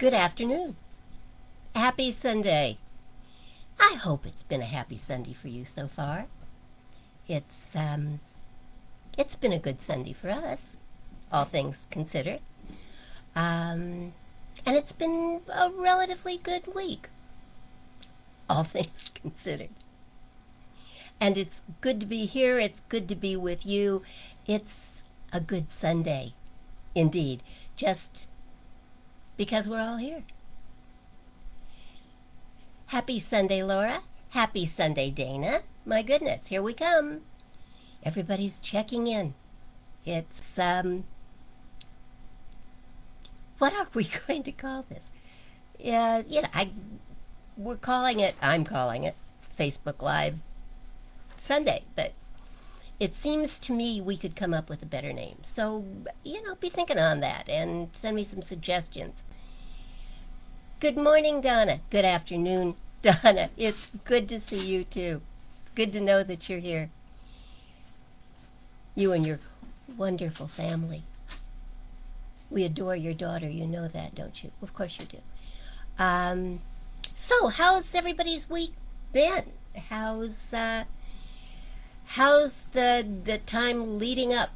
Good afternoon. Happy Sunday. I hope it's been a happy Sunday for you so far. It's um it's been a good Sunday for us, all things considered. And it's been a relatively good week, all things considered. And it's good to be here. It's good to be with you. It's a good Sunday, indeed, just because we're all here. Happy Sunday, Laura. Happy Sunday, Dana. My goodness, here we come. Everybody's checking in. It's, what are we going to call this? I'm calling it Facebook Live Sunday, but it seems to me we could come up with a better name. So, be thinking on that and send me some suggestions. Good morning, Donna. Good afternoon, Donna. It's good to see you, too. Good to know that you're here. You and your wonderful family. We adore your daughter. You know that, don't you? Of course you do. So, how's everybody's week been? How's the time leading up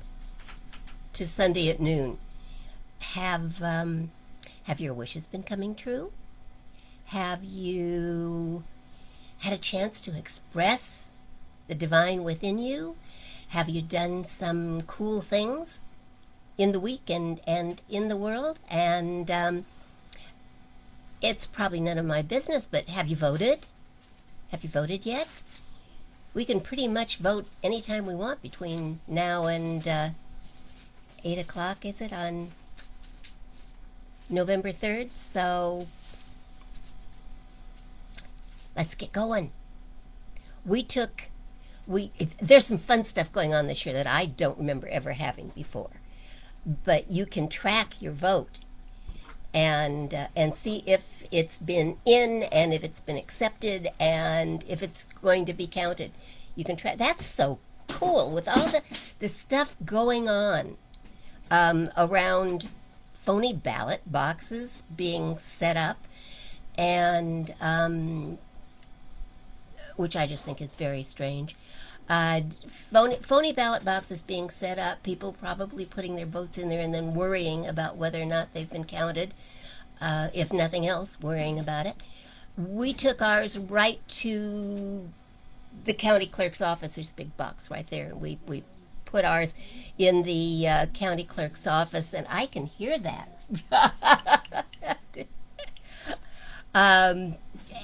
to Sunday at noon? Have your wishes been coming true? Have you had a chance to express the divine within you? Have you done some cool things in the week and in the world? And it's probably none of my business, but have you voted? Have you voted yet? We can pretty much vote anytime we want between now and 8 o'clock, is it, on November 3rd? So let's get going. There's some fun stuff going on this year that I don't remember ever having before. But you can track your vote and see if it's been in and if it's been accepted and if it's going to be counted. You can track. That's so cool with all the stuff going on around phony ballot boxes being set up, and which I just think is very strange. Phony ballot boxes being set up, people probably putting their votes in there and then worrying about whether or not they've been counted, if nothing else, worrying about it. We took ours right to the county clerk's office. There's a big box right there, and we put ours in the county clerk's office, and I can hear that.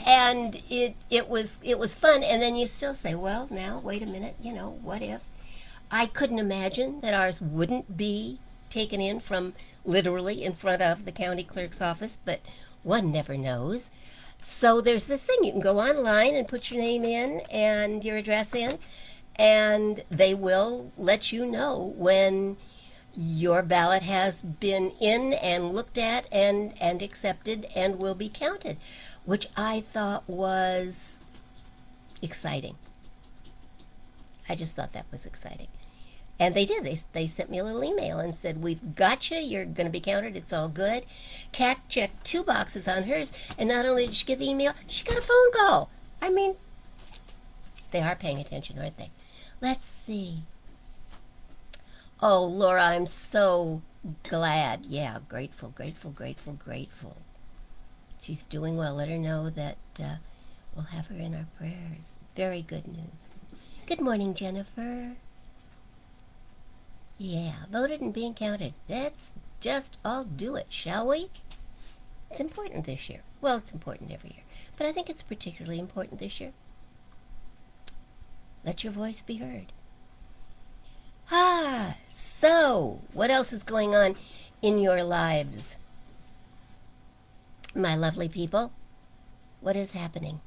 And it was fun. And then you still say, well, now wait a minute, what if? I couldn't imagine that ours wouldn't be taken in from literally in front of the county clerk's office, but one never knows. So there's this thing, you can go online and put your name in and your address in, and they will let you know when your ballot has been in and looked at and accepted and will be counted, which I thought was exciting. I just thought that was exciting. And they did. They sent me a little email and said, we've got you. You're going to be counted. It's all good. Kat checked 2 boxes on hers, and not only did she get the email, she got a phone call. I mean, they are paying attention, aren't they? Let's see. Oh, Laura, I'm so glad. Yeah, grateful. She's doing well. Let her know that we'll have her in our prayers. Very good news. Good morning, Jennifer. Yeah, voted and being counted. Let's just all do it, shall we? It's important this year. Well, it's important every year, but I think it's particularly important this year. Let your voice be heard. So, what else is going on in your lives? My lovely people, what is happening?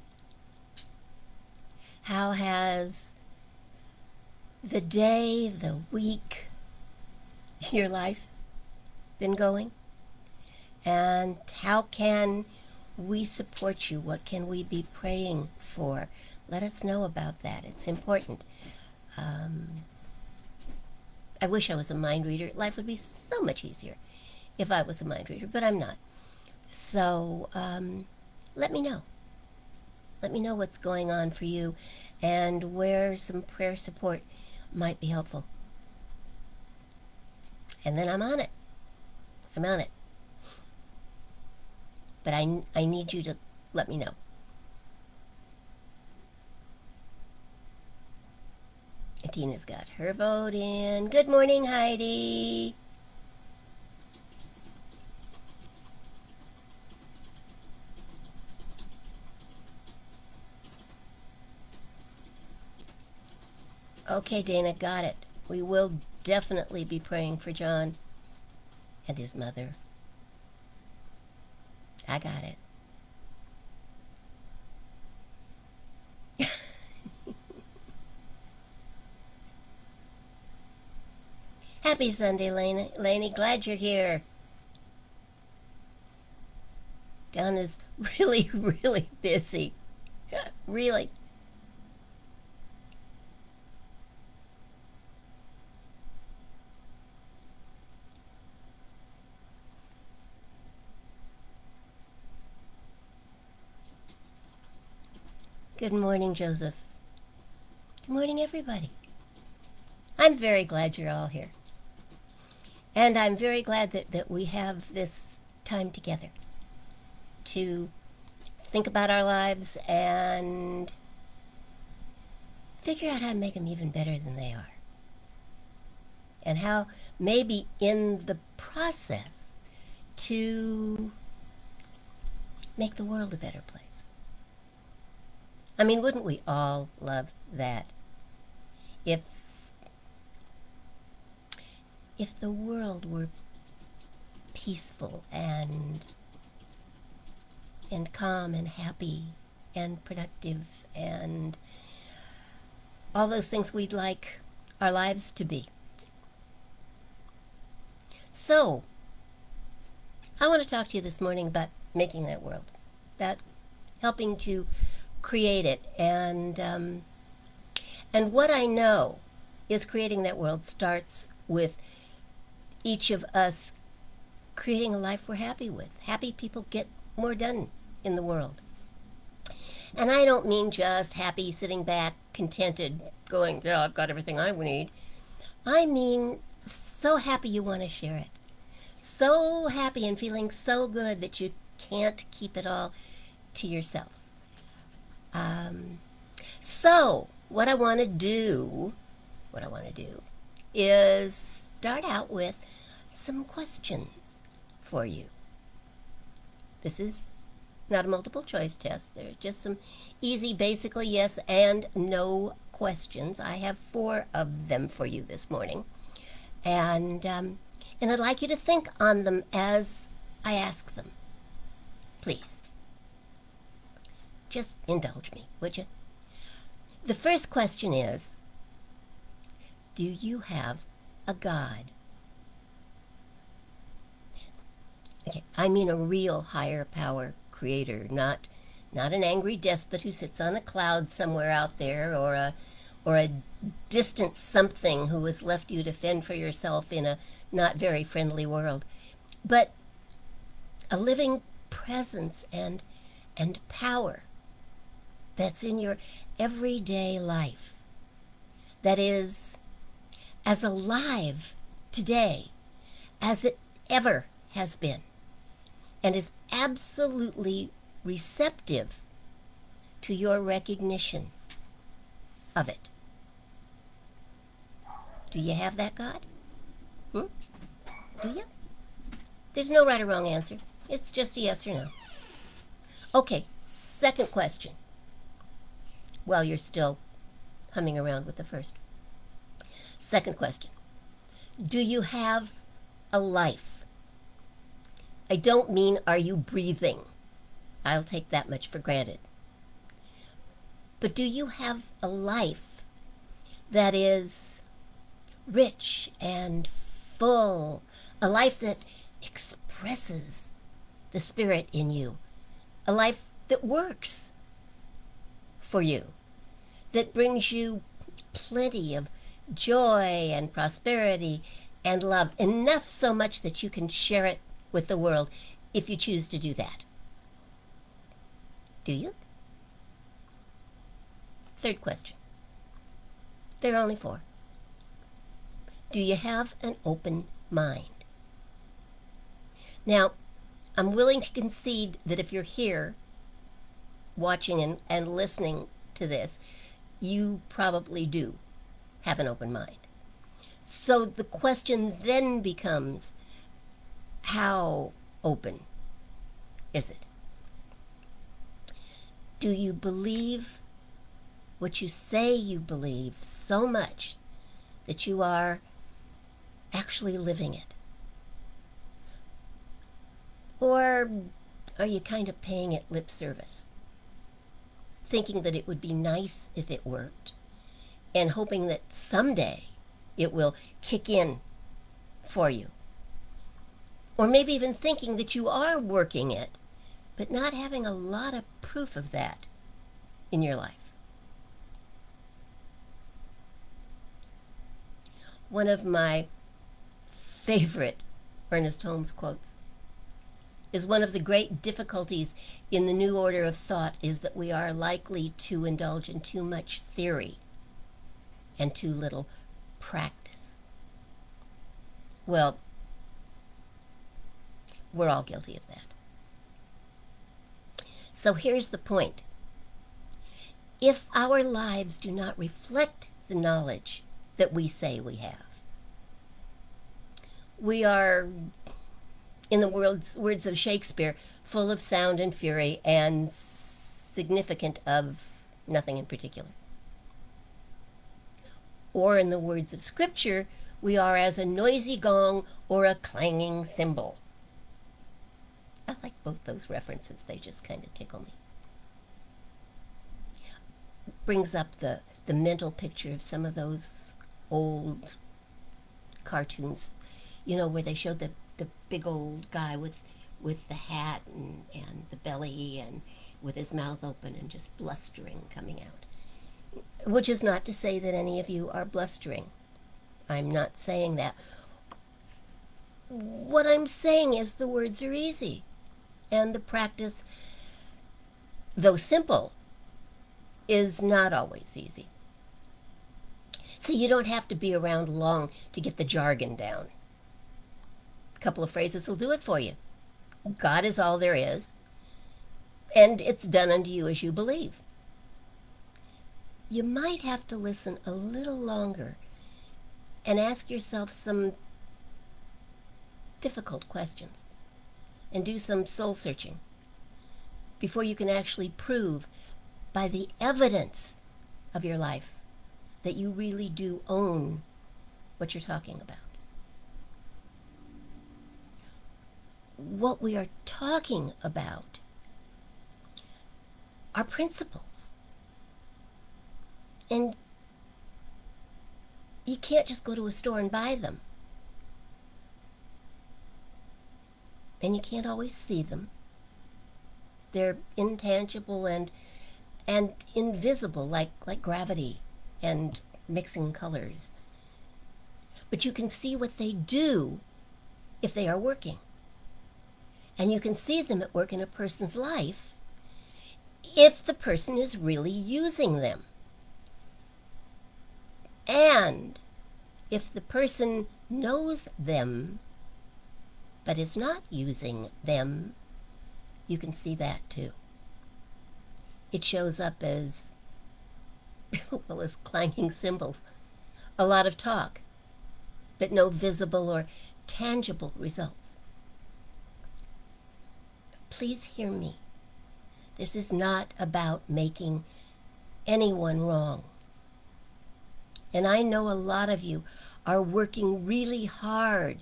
How has the day, the week, your life been going? And how can we support you? What can we be praying for? Let us know about that. It's important. I wish I was a mind reader. Life would be so much easier if I was a mind reader, but I'm not. So let me know. Let me know what's going on for you and where some prayer support might be helpful. And then I'm on it. I'm on it. But I need you to let me know. Tina's got her vote in. Good morning, Heidi. Okay, Dana, got it. We will definitely be praying for John and his mother. I got it. Happy Sunday, Laney. Glad you're here. Donna's really, really busy. Really. Good morning, Joseph. Good morning, everybody. I'm very glad you're all here. And I'm very glad that we have this time together to think about our lives and figure out how to make them even better than they are. And how maybe in the process to make the world a better place. I mean, wouldn't we all love that? If the world were peaceful and calm and happy and productive and all those things we'd like our lives to be. So, I want to talk to you this morning about making that world, about helping to create it, and what I know is creating that world starts with each of us creating a life we're happy with. Happy people get more done in the world. And I don't mean just happy, sitting back, contented, going, yeah, I've got everything I need. I mean so happy you want to share it. So happy and feeling so good that you can't keep it all to yourself. So what I want to do is start out with some questions for you. This is not a multiple choice test. They're just some easy, basically yes and no questions. I have 4 of them for you this morning. And I'd like you to think on them as I ask them. Please. Just indulge me, would you? The first question is, do you have a God? Okay, I mean a real higher power creator, not an angry despot who sits on a cloud somewhere out there, or a distant something who has left you to fend for yourself in a not very friendly world, but a living presence and power that's in your everyday life, that is as alive today as it ever has been, and is absolutely receptive to your recognition of it. Do you have that God? Do you? There's no right or wrong answer. It's just a yes or no. Okay, second question. While you're still humming around with the first. Second question. Do you have a life? I don't mean are you breathing. I'll take that much for granted. But do you have a life that is rich and full, a life that expresses the spirit in you, a life that works for you, that brings you plenty of joy and prosperity and love, enough so much that you can share it with the world, if you choose to do that. Do you? Third question. There are only 4. Do you have an open mind? Now, I'm willing to concede that if you're here watching and listening to this, you probably do have an open mind. So the question then becomes, how open is it? Do you believe what you say you believe so much that you are actually living it? Or are you kind of paying it lip service, thinking that it would be nice if it worked, and hoping that someday it will kick in for you? Or maybe even thinking that you are working it, but not having a lot of proof of that in your life. One of my favorite Ernest Holmes quotes is, one of the great difficulties in the new order of thought is that we are likely to indulge in too much theory and too little practice. Well, we're all guilty of that. So here's the point. If our lives do not reflect the knowledge that we say we have, we are, in the words of Shakespeare, full of sound and fury and significant of nothing in particular. Or in the words of Scripture, we are as a noisy gong or a clanging cymbal. I like both those references. They just kind of tickle me. Brings up the mental picture of some of those old cartoons, you know, where they showed the big old guy with the hat and the belly and with his mouth open and just blustering coming out. Which is not to say that any of you are blustering. I'm not saying that. What I'm saying is the words are easy, and the practice, though simple, is not always easy. See, you don't have to be around long to get the jargon down. A couple of phrases will do it for you. God is all there is, and it's done unto you as you believe. You might have to listen a little longer and ask yourself some difficult questions and do some soul searching before you can actually prove by the evidence of your life that you really do own what you're talking about. What we are talking about are principles. And you can't just go to a store and buy them. And you can't always see them. They're intangible and invisible, like gravity and mixing colors. But you can see what they do if they are working. And you can see them at work in a person's life if the person is really using them. And if the person knows them but is not using them, you can see that too. It shows up as, well, as clanging cymbals. A lot of talk, but no visible or tangible results. Please hear me. This is not about making anyone wrong. And I know a lot of you are working really hard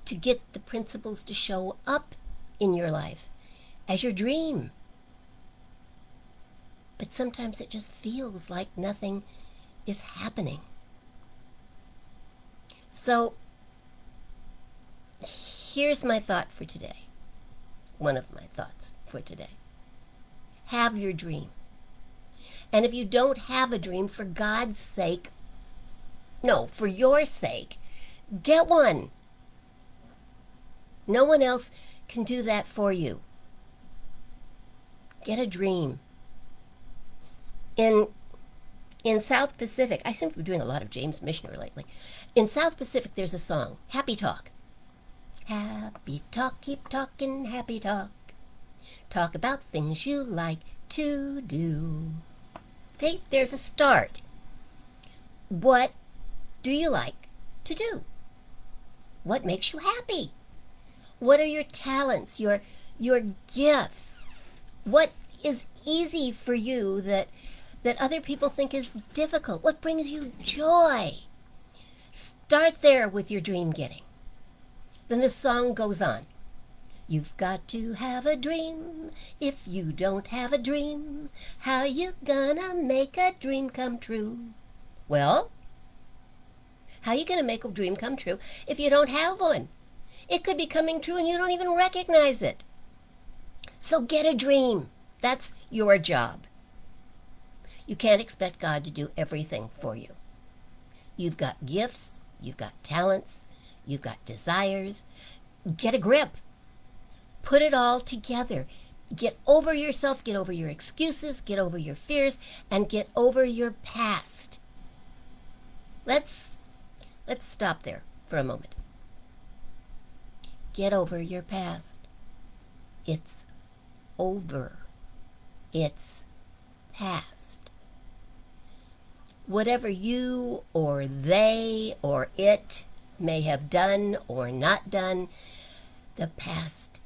to get the principles to show up in your life as your dream. But sometimes it just feels like nothing is happening. So here's my thought for today. One of my thoughts for today. Have your dream. And if you don't have a dream, for God's sake, no, for your sake, get one. No one else can do that for you. Get a dream. In South Pacific, I seem to be doing a lot of James Michener lately. In South Pacific, there's a song, Happy Talk. Happy talk, keep talking, happy talk. Talk about things you like to do. See, there's a start. What do you like to do? What makes you happy? What are your talents, your gifts? What is easy for you that other people think is difficult? What brings you joy? Start there with your dream getting. Then the song goes on. You've got to have a dream. If you don't have a dream, how you gonna make a dream come true? Well, how you gonna make a dream come true if you don't have one? It could be coming true and you don't even recognize it. So get a dream. That's your job. You can't expect God to do everything for you. You've got gifts, you've got talents, you've got desires. Get a grip. Put it all together. Get over yourself, get over your excuses, get over your fears, and get over your past. Let's stop there for a moment. Get over your past. It's over. It's past. Whatever you or they or it may have done or not done, the past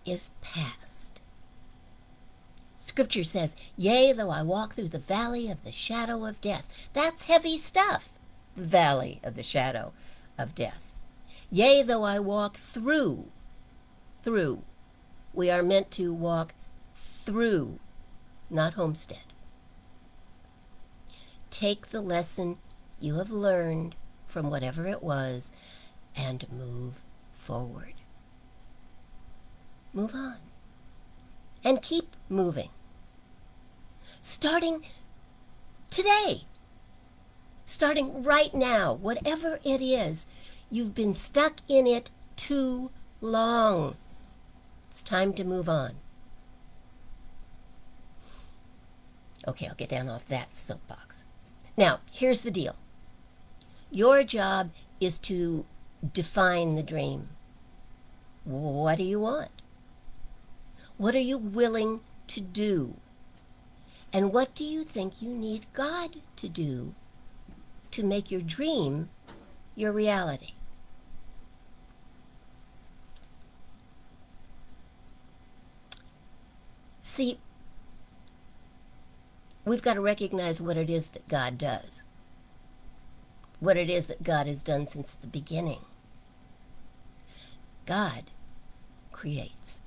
is past. Scripture says, yea, though I walk through the valley of the shadow of death. That's heavy stuff, the valley of the shadow of death. Yea, though I walk through. We are meant to walk through, not homestead. Take the lesson you have learned from whatever it was and move forward. Move on. And keep moving. Starting today. Starting right now. Whatever it is, you've been stuck in it too long. It's time to move on. Okay, I'll get down off that soapbox. Now, here's the deal. Your job is to define the dream. What do you want? What are you willing to do? And what do you think you need God to do to make your dream your reality? See, we've got to recognize what it is that God does. What it is that God has done since the beginning. God creates.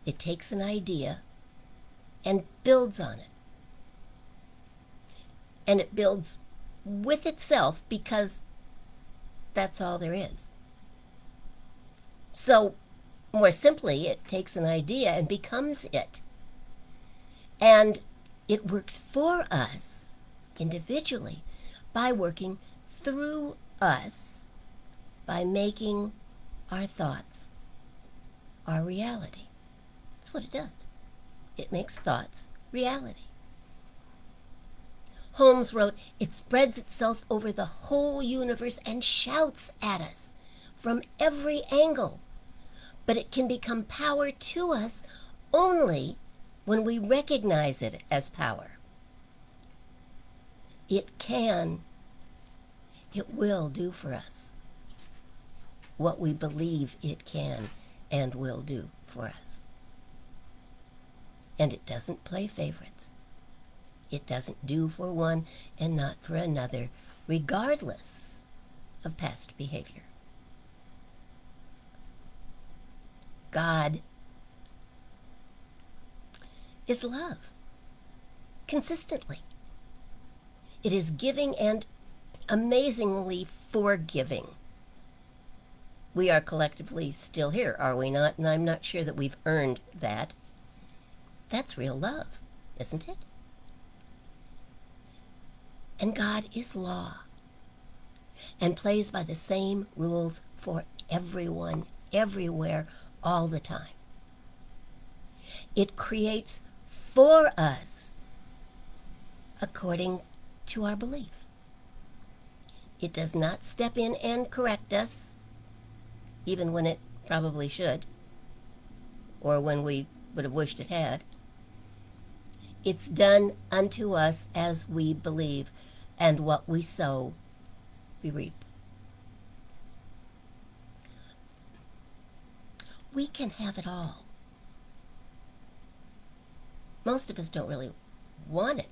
It takes an idea and builds on it. And it builds with itself because that's all there is. So, more simply, it takes an idea and becomes it. And it works for us individually by working through us, by making our thoughts our reality. That's what it does. It makes thoughts reality. Holmes wrote, it spreads itself over the whole universe and shouts at us from every angle. But it can become power to us only when we recognize it as power. It will do for us what we believe it can and will do for us. And it doesn't play favorites. It doesn't do for one and not for another, regardless of past behavior. God is love, consistently. It is giving and amazingly forgiving. We are collectively still here, are we not? And I'm not sure that we've earned that. That's real love, isn't it? And God is law and plays by the same rules for everyone, everywhere, all the time. It creates for us according to our belief. It does not step in and correct us, even when it probably should, or when we would have wished it had. It's done unto us as we believe, and what we sow, we reap. We can have it all. Most of us don't really want it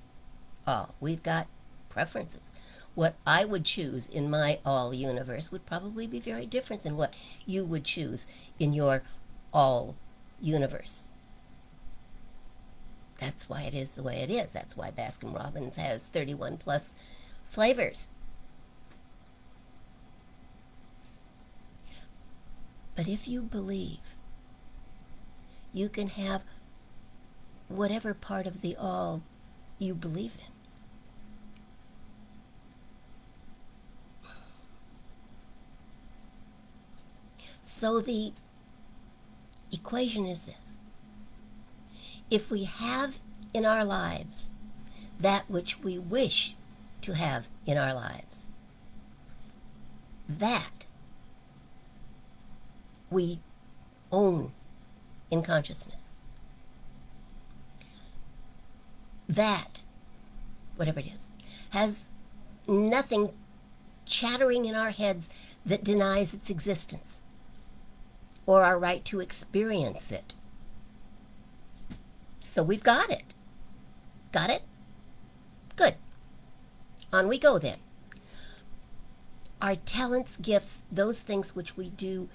all. We've got preferences. What I would choose in my all universe would probably be very different than what you would choose in your all universe. That's why it is the way it is. That's why Baskin-Robbins has 31 plus flavors. But if you believe, you can have whatever part of the all you believe in. So the equation is this. If we have in our lives that which we wish to have in our lives, that we own in consciousness. That, whatever it is, has nothing chattering in our heads that denies its existence or our right to experience it. So we've got it. Got it? Good. On we go then. Our talents, gifts, those things which we do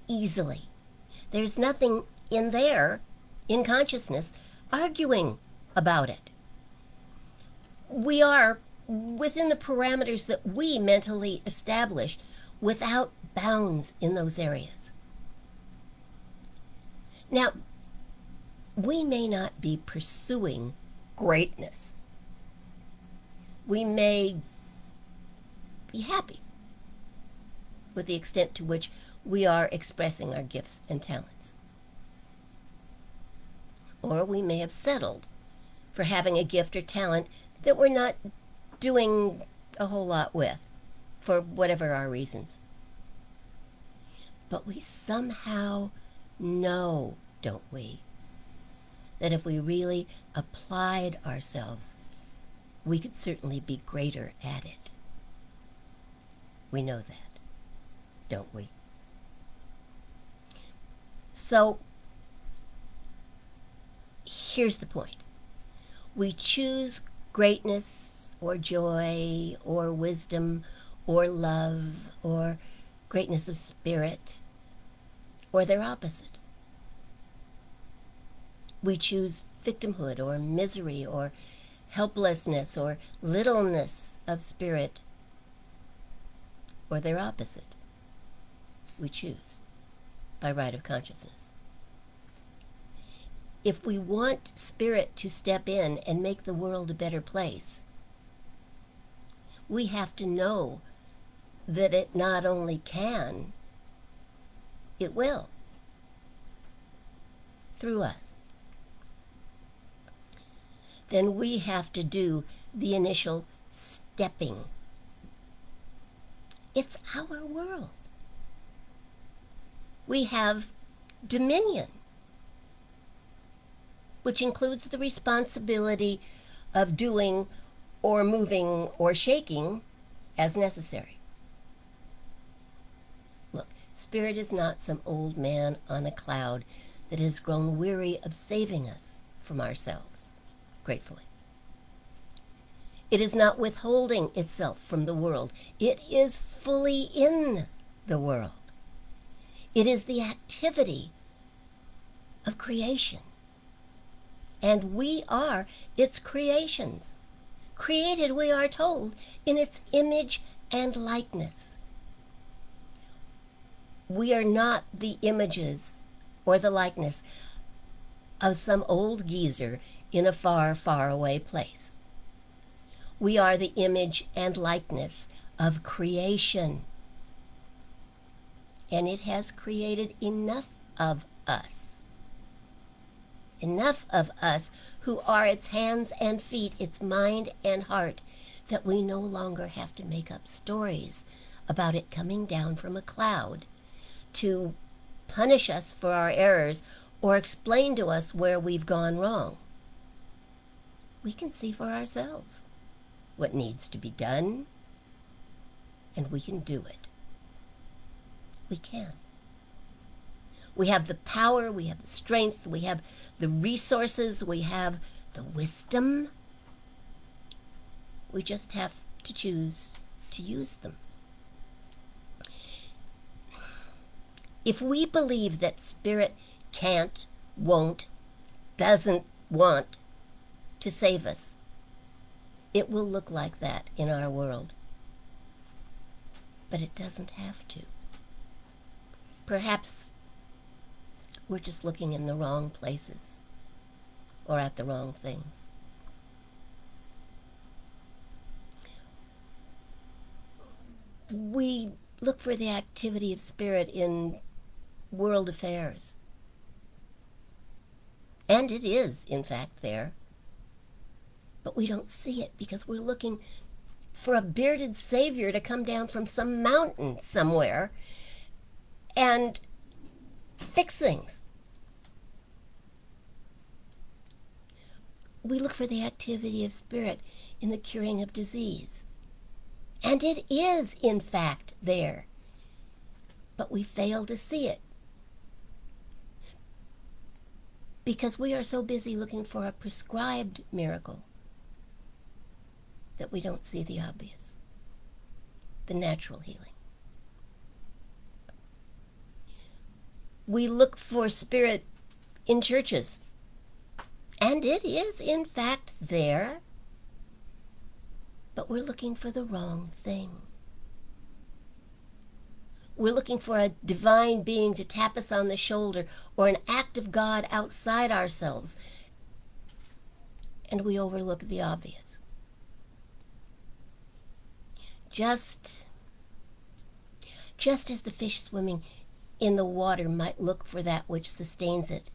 easily. There's nothing in there, in consciousness, arguing about it. We are within the parameters that we mentally establish without bounds in those areas. Now, we may not be pursuing greatness. We may be happy with the extent to which we are expressing our gifts and talents. Or we may have settled for having a gift or talent that we're not doing a whole lot with, for whatever our reasons. But we somehow know, don't we, that if we really applied ourselves, we could certainly be greater at it. We know that, don't we? So, here's the point. We choose greatness or joy or wisdom or love or greatness of spirit or their opposite. We choose victimhood or misery or helplessness or littleness of spirit or their opposite. We choose by right of consciousness. If we want spirit to step in and make the world a better place, we have to know that it not only can, it will, through us. Then we have to do the initial stepping. It's our world. We have dominion, which includes the responsibility of doing or moving or shaking as necessary. Look, spirit is not some old man on a cloud that has grown weary of saving us from ourselves, gratefully. It is not withholding itself from the world. It is fully in the world. It is the activity of creation. And we are its creations. Created, we are told, in its image and likeness. We are not the images or the likeness of some old geezer in a far, far away place. We are the image and likeness of creation. And it has created enough of us. Enough of us who are its hands and feet, its mind and heart, that we no longer have to make up stories about it coming down from a cloud to punish us for our errors or explain to us where we've gone wrong. We can see for ourselves what needs to be done, and we can do it. We can. We have the power, we have the strength, we have the resources, we have the wisdom. We just have to choose to use them. If we believe that Spirit can't, won't, doesn't want to save us, it will look like that in our world. But it doesn't have to. Perhaps we're just looking in the wrong places or at the wrong things. We look for the activity of Spirit in world affairs. And it is, in fact, there. But we don't see it because we're looking for a bearded savior to come down from some mountain somewhere and fix things. We look for the activity of Spirit in the curing of disease. And it is, in fact, there. But we fail to see it because we are so busy looking for a prescribed miracle that we don't see the obvious, the natural healing. We look for Spirit in churches, and it is, in fact, there, but we're looking for the wrong thing. We're looking for a divine being to tap us on the shoulder or an act of God outside ourselves, and we overlook the obvious. Just as the fish swimming in the water might look for that which sustains it,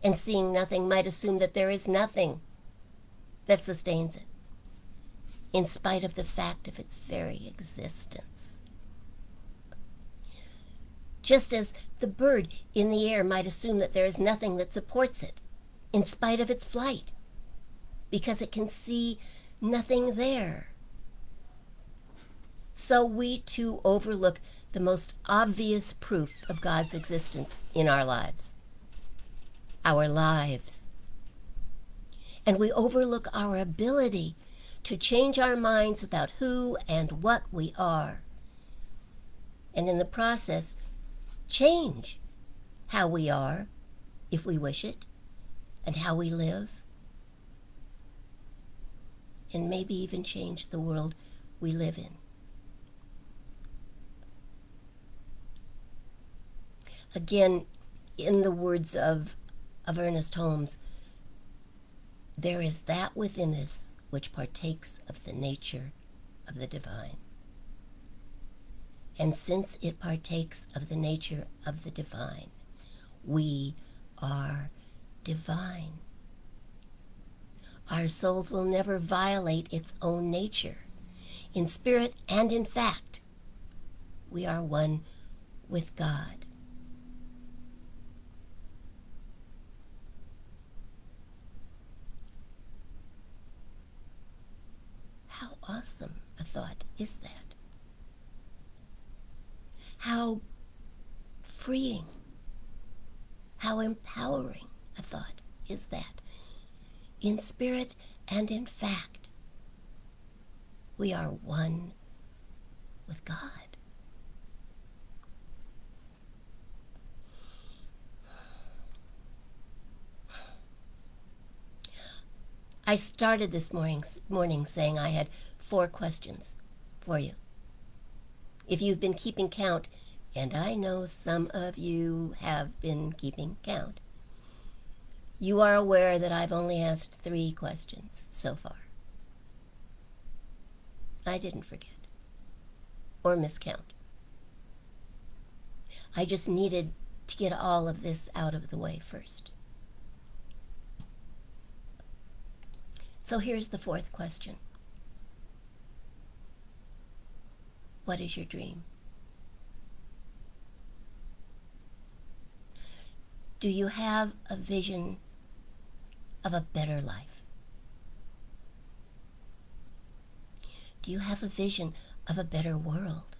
and seeing nothing might assume that there is nothing that sustains it, in spite of the fact of its very existence. Just as the bird in the air might assume that there is nothing that supports it, in spite of its flight, because it can see nothing there. So we too overlook the most obvious proof of God's existence in our lives. And we overlook our ability to change our minds about who and what we are. And in the process, change how we are, if we wish it, and how we live. And maybe even change the world we live in. Again, in the words of Ernest Holmes, there is that within us which partakes of the nature of the divine. And since it partakes of the nature of the divine, we are divine. Our souls will never violate its own nature. In spirit and in fact, we are one with God. How awesome a thought is that? How freeing, how empowering a thought is that? In spirit and in fact, we are one with God. I started this morning saying I had 4 questions for you. If you've been keeping count, and I know some of you have been keeping count, you are aware that I've only asked 3 questions so far. I didn't forget or miscount. I just needed to get all of this out of the way first. So here's the fourth question. What is your dream? Do you have a vision of a better life? Do you have a vision of a better world?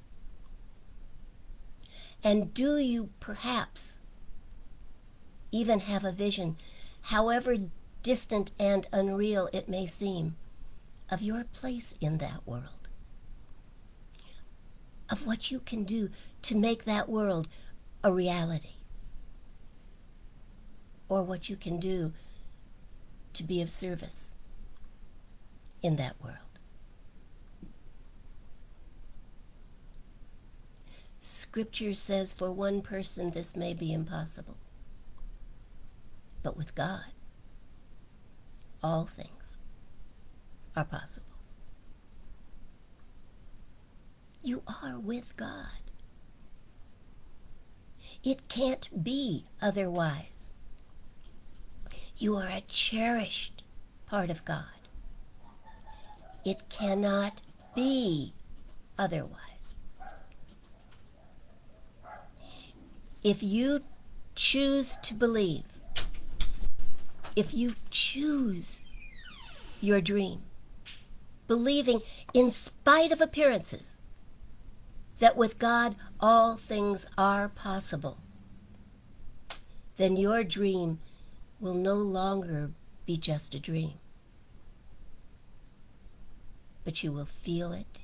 And do you perhaps even have a vision, however distant and unreal it may seem, of your place in that world? Of what you can do to make that world a reality? Or what you can do to be of service in that world? Scripture says for one person this may be impossible, but with God, all things are possible. You are with God. It can't be otherwise. You are a cherished part of God. It cannot be otherwise. If you choose to believe, if you choose your dream, believing in spite of appearances that with God all things are possible, then your dream will no longer be just a dream, but you will feel it,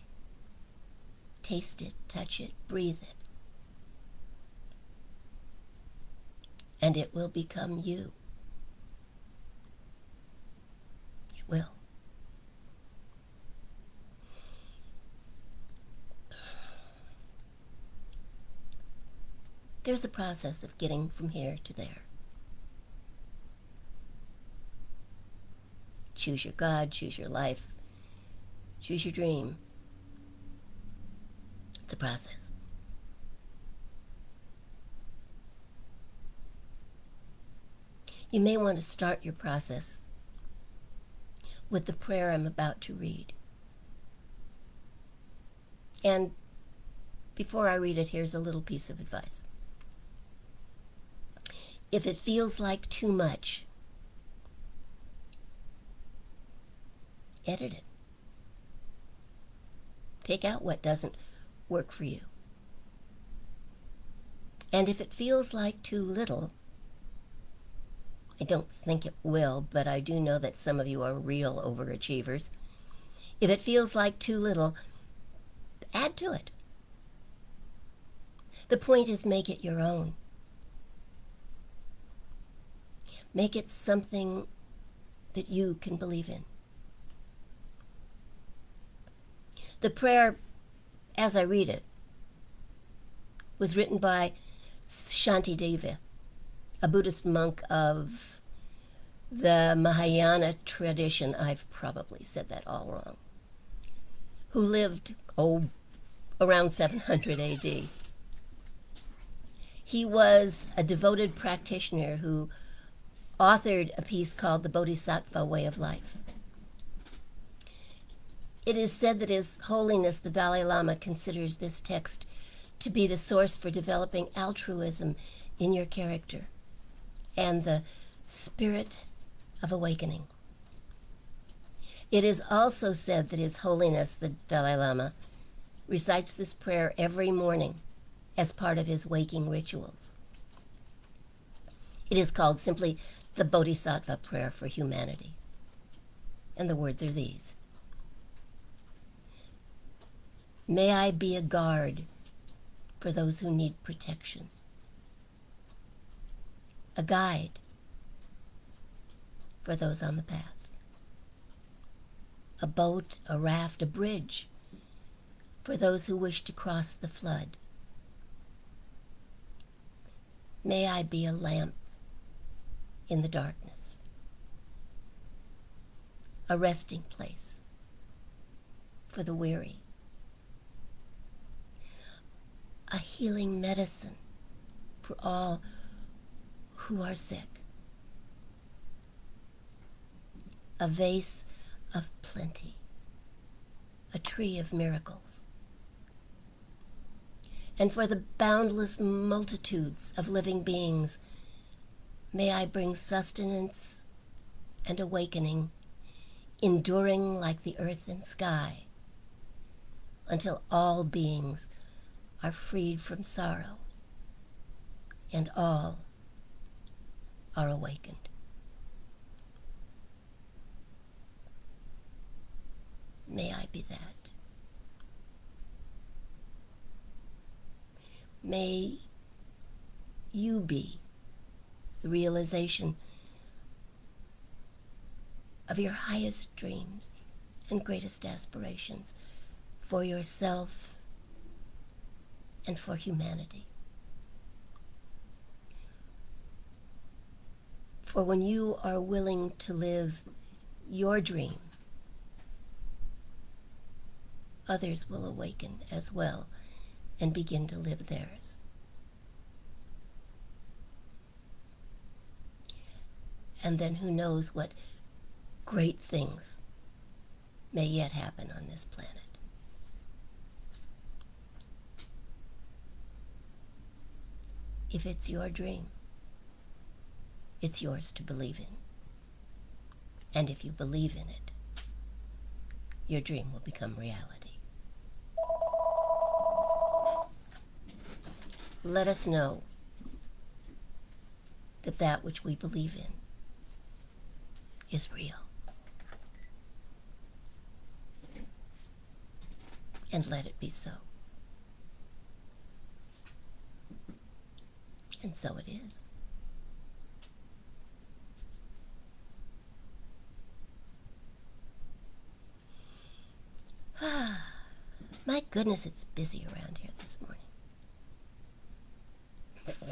taste it, touch it, breathe it, and it will become you. It will. There's a process of getting from here to there. Choose your God, choose your life, choose your dream. It's a process. You may want to start your process with the prayer I'm about to read. And before I read it, here's a little piece of advice. If it feels like too much, edit it. Take out what doesn't work for you. And if it feels like too little, I don't think it will, but I do know that some of you are real overachievers. If it feels like too little, add to it. The point is, make it your own. Make it something that you can believe in. The prayer, as I read it, was written by Shantideva, a Buddhist monk of the Mahayana tradition. I've probably said that all wrong. Who lived, around 700 AD. He was a devoted practitioner who authored a piece called The Bodhisattva Way of Life. It is said that His Holiness the Dalai Lama considers this text to be the source for developing altruism in your character and the spirit of awakening. It is also said that His Holiness the Dalai Lama recites this prayer every morning as part of his waking rituals. It is called simply the Bodhisattva Prayer for Humanity. And the words are these: May I be a guard for those who need protection, a guide for those on the path, a boat, a raft, a bridge for those who wish to cross the flood. May I be a lamp in the darkness, a resting place for the weary, a healing medicine for all who are sick, a vase of plenty, a tree of miracles, and for the boundless multitudes of living beings, may I bring sustenance and awakening, enduring like the earth and sky, until all beings are freed from sorrow and all are awakened. May I be that. May you be the realization of your highest dreams and greatest aspirations for yourself and for humanity. For when you are willing to live your dream, others will awaken as well and begin to live theirs. And then who knows what great things may yet happen on this planet. If it's your dream, it's yours to believe in. And if you believe in it, your dream will become reality. Let us know that that which we believe in is real. And let it be so. And so it is. My goodness, it's busy around here this morning.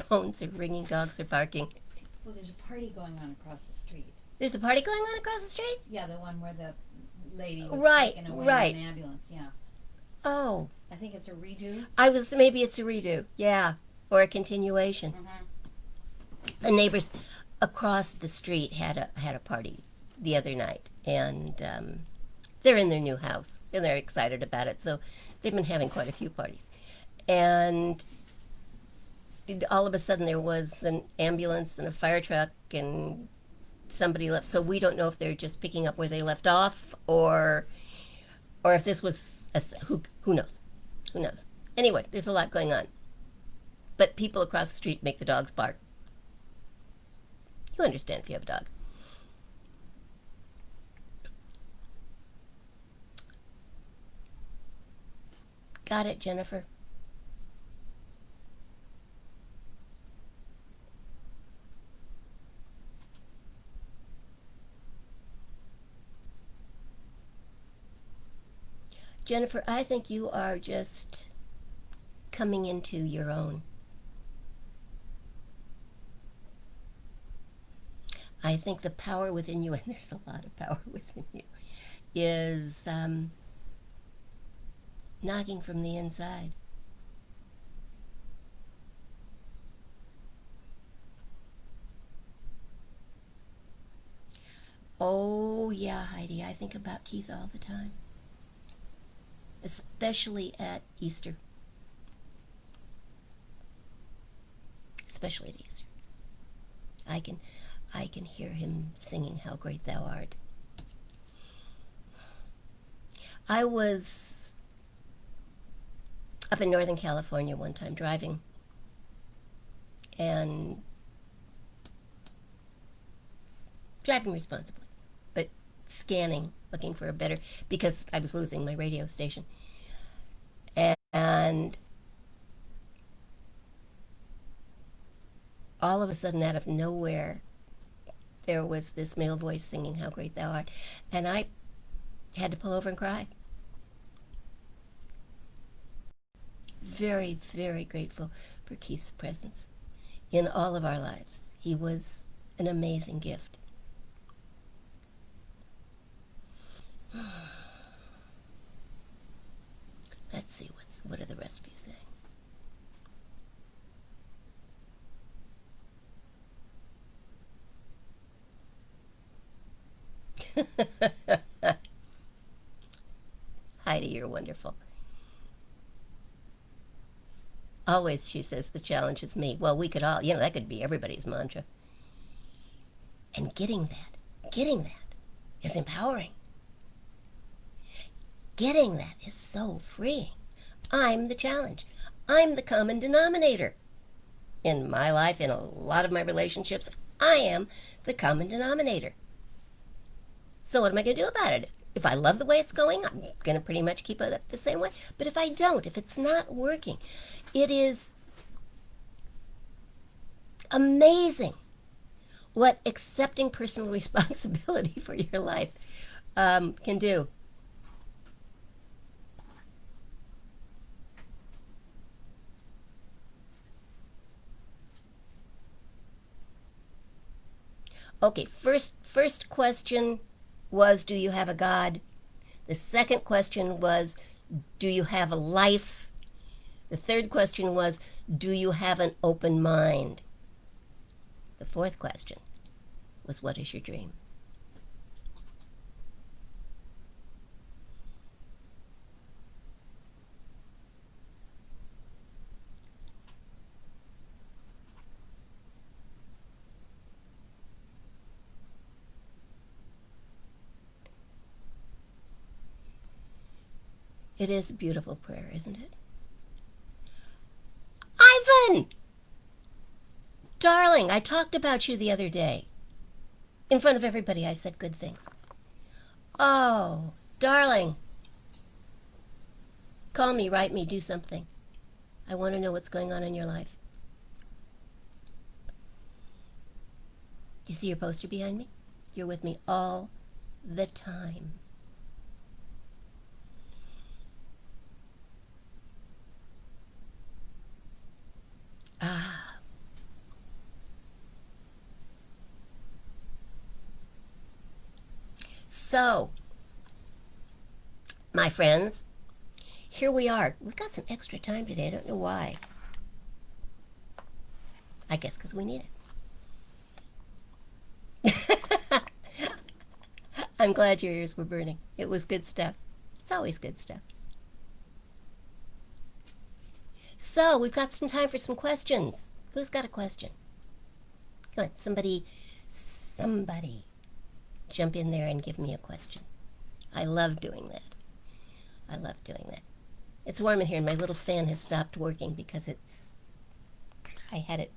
Phones are ringing, dogs are barking. Well, there's a party going on across the street. There's a party going on across the street? Yeah, the one where the lady was taken away in an ambulance, yeah. Oh. I think it's a redo. Maybe it's a redo, yeah, or a continuation. Mm-hmm. The neighbors across the street had a party the other night, and they're in their new house, and they're excited about it, so they've been having quite a few parties. And all of a sudden there was an ambulance and a fire truck and somebody left, so we don't know if they're just picking up where they left off or if this was who knows. Anyway, there's a lot going on, but people across the street make the dogs bark. You understand if you have a dog. Got it, Jennifer. Jennifer, I think you are just coming into your own. I think the power within you, and there's a lot of power within you, is knocking from the inside. Oh, yeah, Heidi, I think about Keith all the time. Especially at Easter. Especially at Easter. I can hear him singing How Great Thou Art. I was up in Northern California one time driving, and driving responsibly, but scanning, looking for a better, because I was losing my radio station. And all of a sudden, out of nowhere, there was this male voice singing How Great Thou Art, and I had to pull over and cry. Very, very grateful for Keith's presence in all of our lives. He was an amazing gift. Let's see, what are the rest of you saying? Heidi, you're wonderful. Always, she says, the challenge is me. Well, we could all, that could be everybody's mantra. And getting that is empowering. Getting that is so freeing. I'm the challenge. I'm the common denominator. In my life, in a lot of my relationships, I am the common denominator. So what am I going to do about it? If I love the way it's going, I'm going to pretty much keep it up the same way. But if I don't, if it's not working, it is amazing what accepting personal responsibility for your life can do. Okay, first question was, do you have a God? The second question was, do you have a life? The third question was, do you have an open mind? The fourth question was, what is your dream? It is a beautiful prayer, isn't it? Ivan! Darling, I talked about you the other day. In front of everybody, I said good things. Oh, darling. Call me, write me, do something. I want to know what's going on in your life. Do you see your poster behind me? You're with me all the time. So, my friends, here we are. We've got some extra time today. I don't know why. I guess because we need it. I'm glad your ears were burning. It was good stuff. It's always good stuff. So, we've got some time for some questions. Who's got a question? Come on, somebody jump in there and give me a question. I love doing that. I love doing that. It's warm in here and my little fan has stopped working because I had it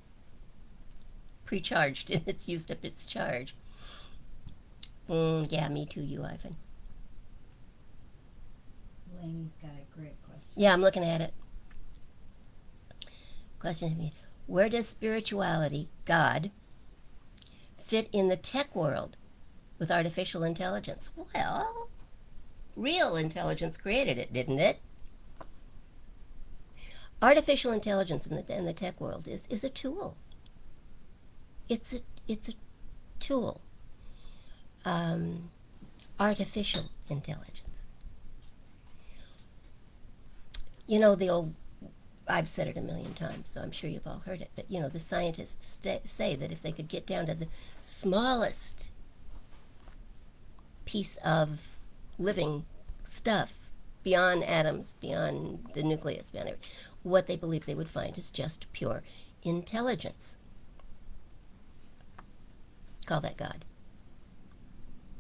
pre-charged and it's used up its charge. Yeah, me too, you, Ivan. Lainey's got a great question. Yeah, I'm looking at it. Question: where does spirituality, God, fit in the tech world with artificial intelligence? Well, real intelligence created it, didn't it? Artificial intelligence in the tech world is a tool. It's a tool. Artificial intelligence. You know, I've said it a million times, so I'm sure you've all heard it, but the scientists say that if they could get down to the smallest piece of living stuff, beyond atoms, beyond the nucleus, beyond everything, what they believe they would find is just pure intelligence. Call that God.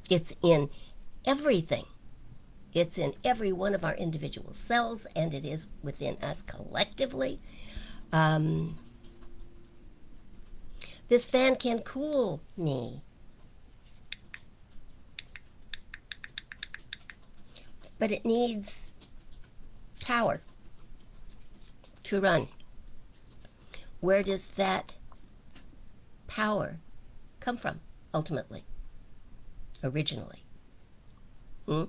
It's in everything. It's in every one of our individual cells, and it is within us collectively. This fan can cool me. But it needs power to run. Where does that power come from, ultimately, originally? I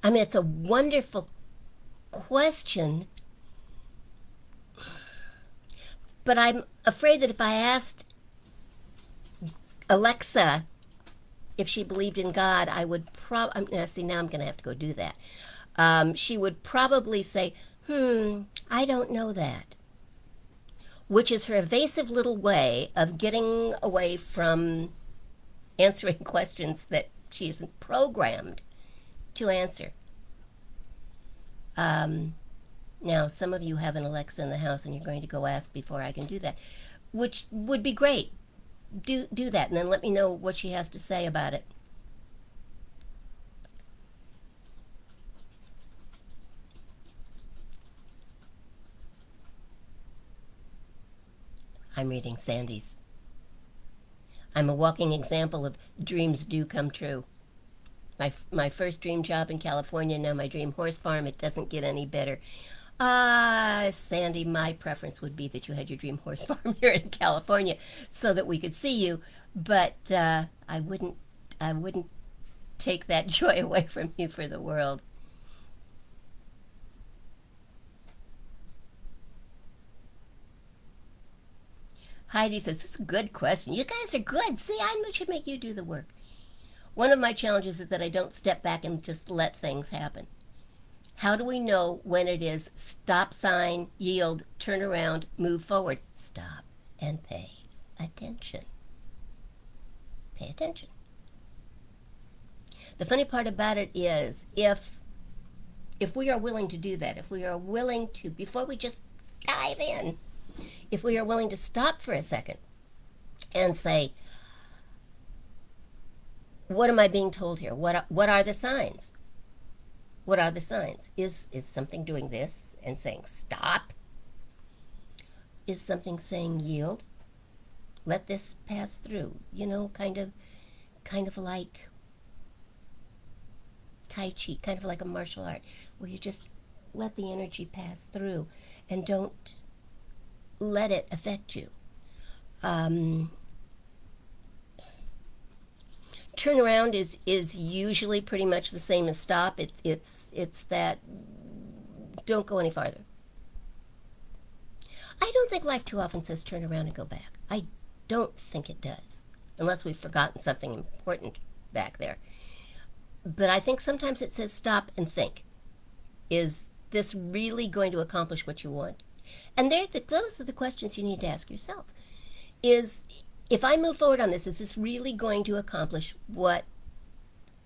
mean, it's a wonderful question, but I'm afraid that if I asked Alexa if she believed in God, I would probably, see, now I'm going to have to go do that. She would probably say, I don't know that, which is her evasive little way of getting away from answering questions that she isn't programmed to answer. Now, some of you have an Alexa in the house, and you're going to go ask before I can do that, which would be great. Do that, and then let me know what she has to say about it. I'm reading Sandy's. I'm a walking example of dreams do come true. My first dream job in California, now my dream horse farm. It doesn't get any better. Sandy, my preference would be that you had your dream horse farm here in California so that we could see you, but I wouldn't take that joy away from you for the world. Heidi says, this is a good question. You guys are good. See, I should make you do the work. One of my challenges is that I don't step back and just let things happen. How do we know when it is stop sign, yield, turn around, move forward? Stop and pay attention. Pay attention. The funny part about it is if we are willing to do that, if we are willing to, before we just dive in, if we are willing to stop for a second and say, what am I being told here? What are the signs? What are the signs? Is something doing this and saying stop? Is something saying yield? Let this pass through. You know, kind of like Tai Chi, kind of like a martial art, where you just let the energy pass through and don't let it affect you. Turn around is usually pretty much the same as stop. It's that don't go any farther. I don't think life too often says turn around and go back. I don't think it does, unless we've forgotten something important back there. But I think sometimes it says stop and think. Is this really going to accomplish what you want? And those are the questions you need to ask yourself. If I move forward on this, is this really going to accomplish what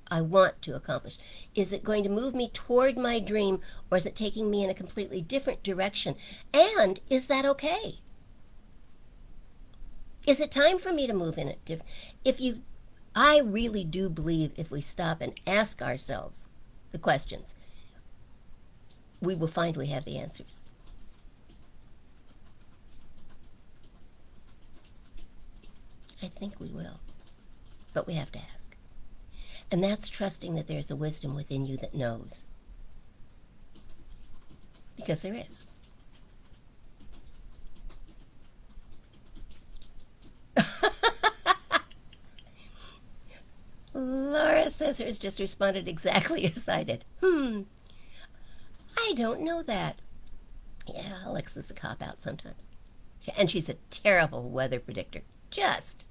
I want to accomplish? Is it going to move me toward my dream, or is it taking me in a completely different direction? And is that okay? Is it time for me to move in it? I really do believe if we stop and ask ourselves the questions, we will find we have the answers. I think we will, but we have to ask. And that's trusting that there's a wisdom within you that knows. Because there is. Laura says hers just responded exactly as I did. I don't know that. Yeah, Alexa's a cop-out sometimes. And she's a terrible weather predictor. Just.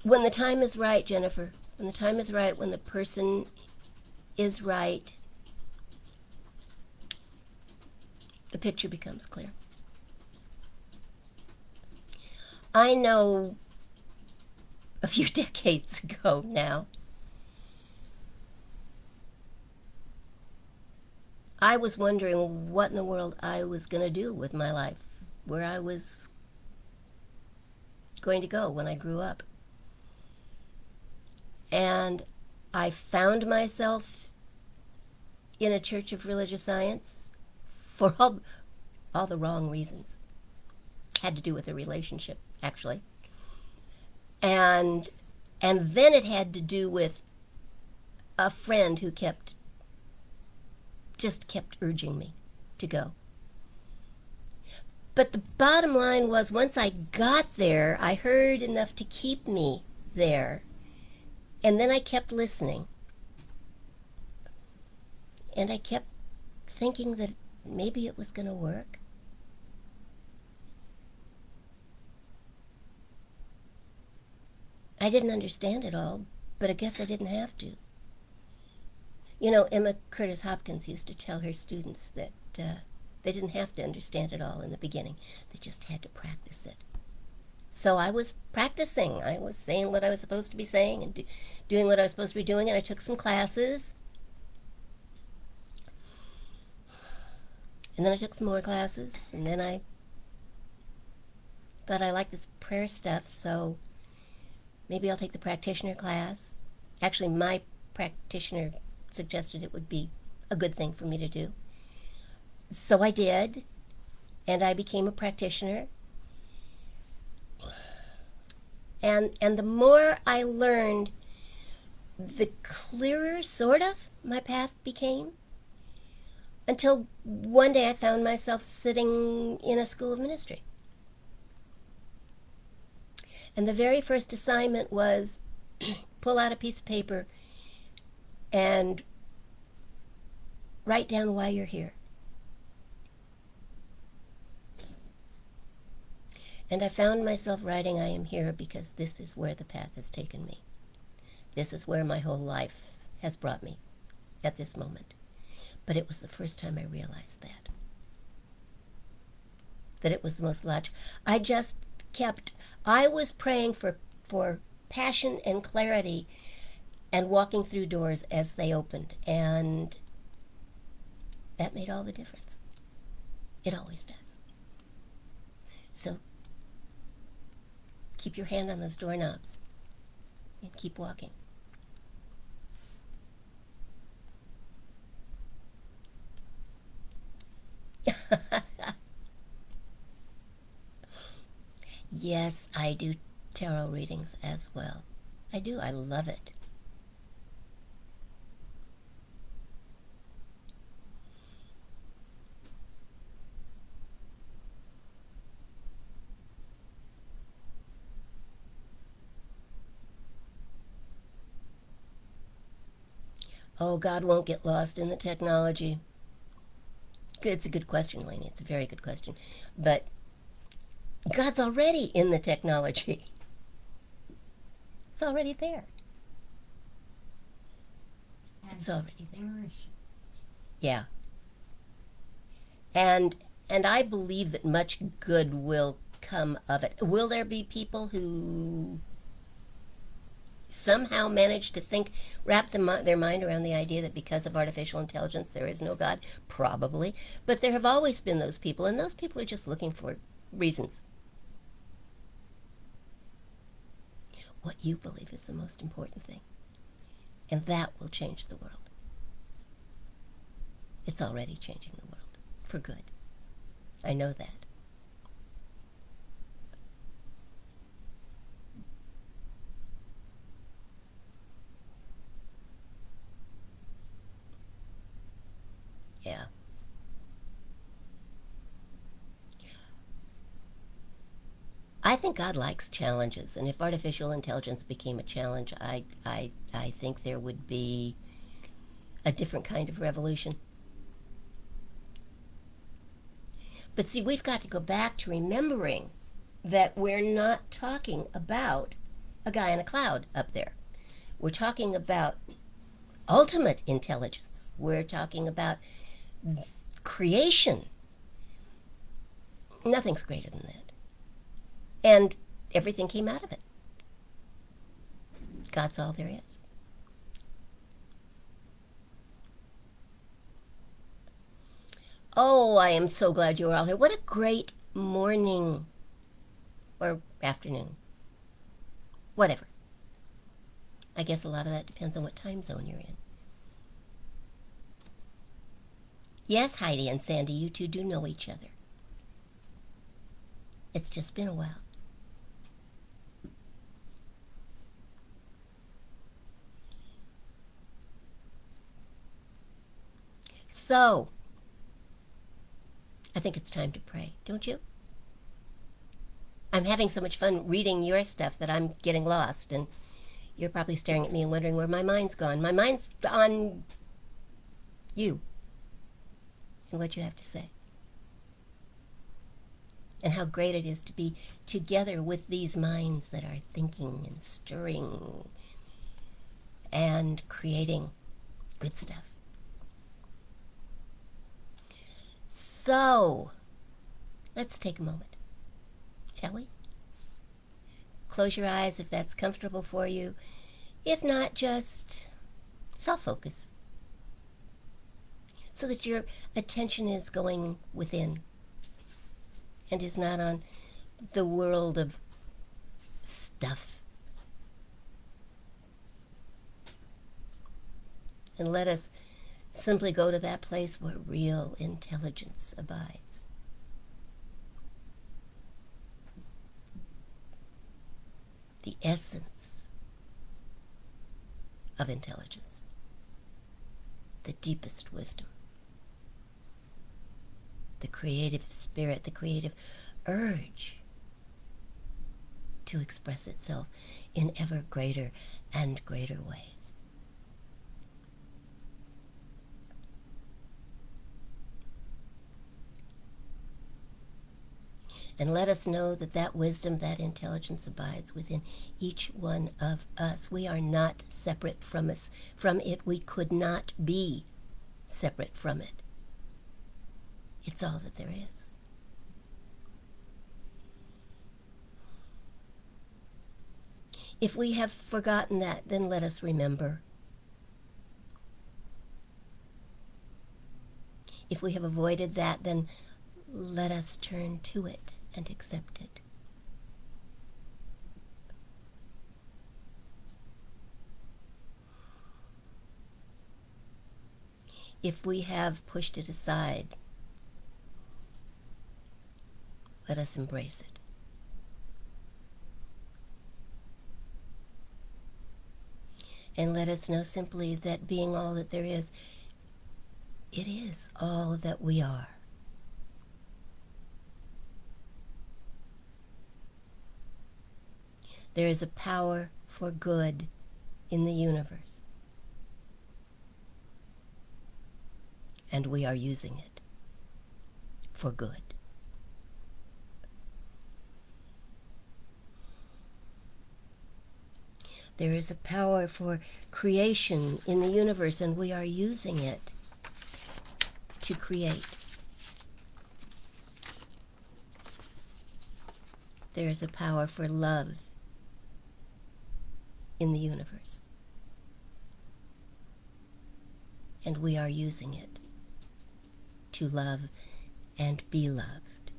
When the time is right, Jennifer, when the time is right, when the person is right, the picture becomes clear. I know a few decades ago now, I was wondering what in the world I was going to do with my life, where I was going to go when I grew up. And I found myself in a church of religious science for all the wrong reasons. Had to do with a relationship, actually. And then it had to do with a friend who kept urging me to go. But the bottom line was, once I got there, I heard enough to keep me there. And then I kept listening. And I kept thinking that maybe it was going to work. I didn't understand it all, but I guess I didn't have to. Emma Curtis Hopkins used to tell her students that they didn't have to understand it all in the beginning. They just had to practice it. So I was practicing. I was saying what I was supposed to be saying and doing what I was supposed to be doing, and I took some classes. And then I took some more classes, and then I thought I liked this prayer stuff, so maybe I'll take the practitioner class. Actually, my practitioner suggested it would be a good thing for me to do. So I did, and I became a practitioner. And the more I learned, the clearer, sort of, my path became. Until one day I found myself sitting in a school of ministry. And the very first assignment was pull out a piece of paper and write down why you're here. And I found myself writing, I am here because this is where the path has taken me. This is where my whole life has brought me at this moment. But it was the first time I realized that it was the most logical. I was praying for passion and clarity and walking through doors as they opened. And that made all the difference. It always does. So keep your hand on those doorknobs and keep walking. Yes, I do tarot readings as well. I do. I love it. Oh, God won't get lost in the technology. It's a good question, Lainey. It's a very good question. But God's already in the technology. It's already there. It's already there. Yeah. And I believe that much good will come of it. Will there be people who somehow manage to wrap their mind around the idea that because of artificial intelligence there is no God? Probably. But there have always been those people, and those people are just looking for reasons. What you believe is the most important thing. And that will change the world. It's already changing the world for good. I know that. Yeah. I think God likes challenges, and if artificial intelligence became a challenge, I think there would be a different kind of revolution. But see, we've got to go back to remembering that we're not talking about a guy in a cloud up there. We're talking about ultimate intelligence. We're talking about creation. Nothing's greater than that. And everything came out of it. God's all there is. Oh, I am so glad you were all here. What a great morning or afternoon. Whatever. I guess a lot of that depends on what time zone you're in. Yes, Heidi and Sandy, you two do know each other. It's just been a while. So, I think it's time to pray, don't you? I'm having so much fun reading your stuff that I'm getting lost, and you're probably staring at me and wondering where my mind's gone. My mind's on you and what you have to say. And how great it is to be together with these minds that are thinking and stirring and creating good stuff. So, let's take a moment, shall we? Close your eyes if that's comfortable for you. If not, just soft focus so that your attention is going within and is not on the world of stuff. And let us simply go to that place where real intelligence abides. The essence of intelligence, the deepest wisdom, the creative spirit, the creative urge to express itself in ever greater and greater ways. And let us know that that wisdom, that intelligence abides within each one of us. We are not separate from it. We could not be separate from it. It's all that there is. If we have forgotten that, then let us remember. If we have avoided that, then let us turn to it and accept it. If we have pushed it aside, let us embrace it. And let us know simply that being all that there is, it is all that we are. There is a power for good in the universe, and we are using it for good. There is a power for creation in the universe, and we are using it to create. There is a power for love in the universe, and we are using it to love and be loved.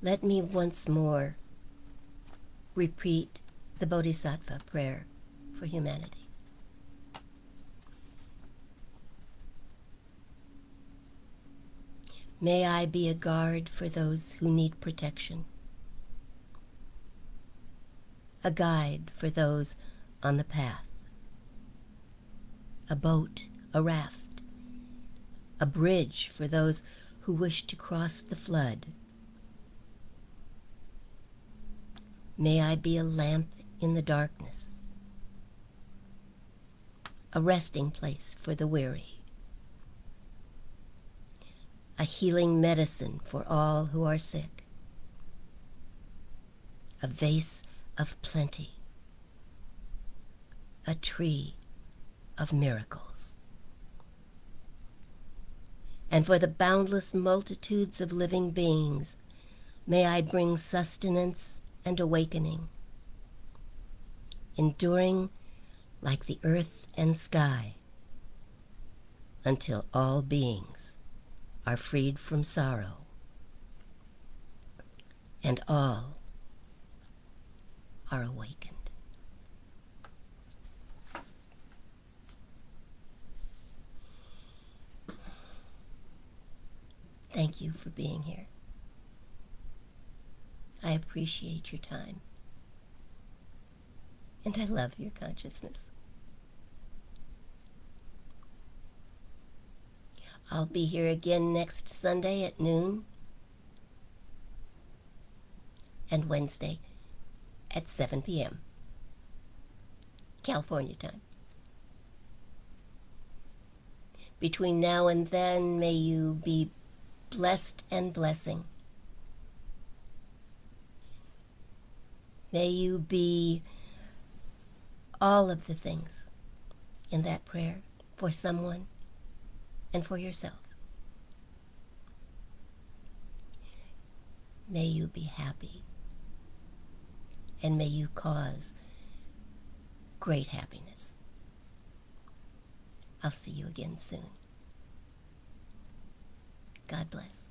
Let me once more repeat the Bodhisattva prayer for humanity. May I be a guard for those who need protection, a guide for those on the path, a boat, a raft, a bridge for those who wish to cross the flood. May I be a lamp in the darkness, a resting place for the weary, a healing medicine for all who are sick, a vase of plenty, a tree of miracles. And for the boundless multitudes of living beings, may I bring sustenance and awakening, enduring like the earth and sky, until all beings are freed from sorrow, and all are awakened. Thank you for being here. I appreciate your time, and I love your consciousness. I'll be here again next Sunday at noon, and Wednesday at 7 p.m. California time. Between now and then, may you be blessed and blessing. May you be all of the things in that prayer for someone and for yourself. May you be happy, and may you cause great happiness. I'll see you again soon. God bless.